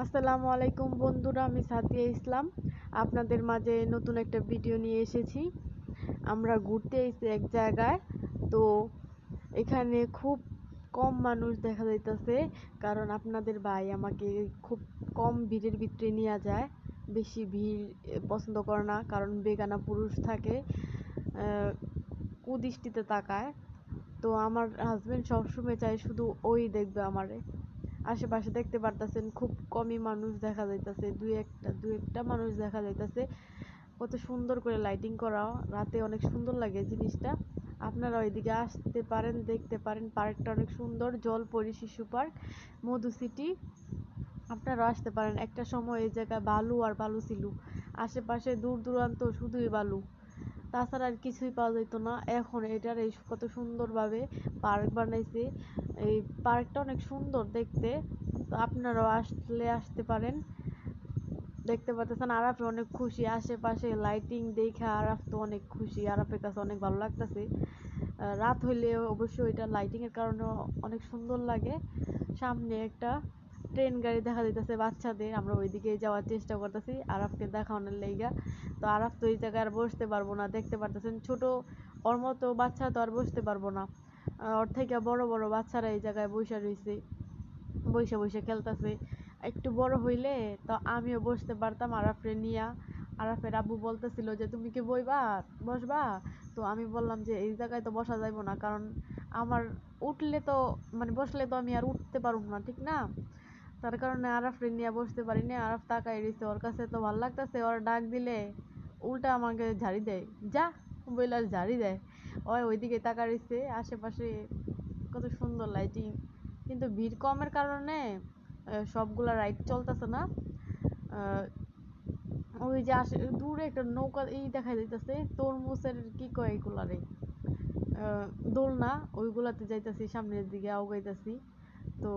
আসসালামু আলাইকুম বন্ধুরা, আমি সাথিয়া ইসলাম আপনাদের মাঝে নতুন একটা ভিডিও নিয়ে এসেছি। আমরা ঘুরতে এসেছি এক জায়গায়। তো এখানে খুব কম মানুষ দেখা যাইতেছে, কারণ আপনাদের ভাই আমাকে খুব কম ভিড়ের ভিতরে নিয়ে যায়। বেশি ভিড় পছন্দ করে না, কারণ বেগানা পুরুষ থাকে, কুদৃষ্টিতে তাকায়। তো আমার হাজবেন্ড সবসময় চায় শুধু ওই দেখবে আমারে। আশেপাশে দেখতে পারতেছেন খুব কমই মানুষ দেখা যাইতেছে, দুই একটা মানুষ দেখা যাইতেছে। কত সুন্দর করে লাইটিং করা, রাতে অনেক সুন্দর লাগে জিনিসটা। আপনারা ওইদিকে আসতে পারেন, দেখতে পারেন। পার্কটা অনেক সুন্দর, জলপরি শিশু পার্ক, মধু সিটি। আপনারা আসতে পারেন। একটা সময় এই জায়গায় বালু আর বালু ছিল, আশেপাশে দূর দূরান্ত শুধুই বালু, তাছাড়া আর কিছুই পাওয়া যেত না। এখন এটার এই কত সুন্দরভাবে পার্ক বানাইছে। এই পার্কটা অনেক সুন্দর দেখতে। তো আপনারাও আসলে আসতে পারেন। দেখতে পাচ্ছেন আরাফে অনেক খুশি, আশেপাশে লাইটিং দেখে আরাফ তো অনেক খুশি, আরাফের কাছে অনেক ভালো লাগতেছে। রাত হইলে অবশ্যই এটা লাইটিং এর কারণে অনেক সুন্দর লাগে। সামনে একটা ট্রেন গাড়ি দেখা যাইতেছে বাচ্চাদের, আমরা ওইদিকে যাওয়ার চেষ্টা করতেছি আরাফকে দেখানোর লাইগা। তো আরাফ তো এই জায়গায় আর বসতে পারবো না, দেখতে পারতেছেন ছোট, ওর মতো বাচ্চা তো আর বসতে পারবো না। ওর থেকে বড় বড় বাচ্চারা এই জায়গায় বসে রয়েছে, বসে বসে খেলতেছে। একটু বড় হইলে তো আমিও বসতে পারতাম আরাফরে নিয়া। আরাফের আব্বু বলতেছিল যে তুমি কি বসবা। তো আমি বললাম যে এই জায়গায় তো বসা যাইব না, কারণ আমার উঠলে তো মানে বসলে তো আমি আর উঠতে পারবো না, ঠিক না? তার কারণে আরাফরে নিয়ে বসতে পারি না। আরাফ তাকাই রইছে, ওর কাছে তো ভালো লাগতেছে। ওর ডাক দিলে উল্টা আমাকে ঝাড়ি দেয়, যা বইলে আর ঝাড়ি দেয়। ওইদিকে তাকা রইছে। আশেপাশে কত সুন্দর লাইটিং, কিন্তু ভিড় কমের কারণে সবগুলা রাইড চলতেছে না। আহ, ওই যে দূরে একটা নৌকা দেখা যাইতেছে, তরমুজের কি কয় এগুলারে, আহ, দোলনা, ওইগুলাতে যাইতেছি, সামনের দিকে আগাইতেছি। তো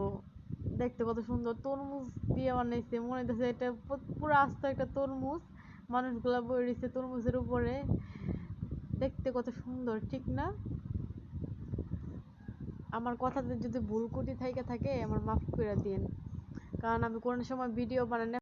দেখতে কত সুন্দর, তরমুজ দিয়ে বানাইছে, মনে হইতেছে এটা পুরো আস্ত একটা তরমুজ। মানুষগুলা বই রয়েছে তরমুজের উপরে, দেখতে কত সুন্দর, ঠিক না? আমার কথাতে যদি ভুল ত্রুটি থেকে থাকে আমার মাফ করে দিন, কারণ আমি কোনো সময় ভিডিও বানাই না।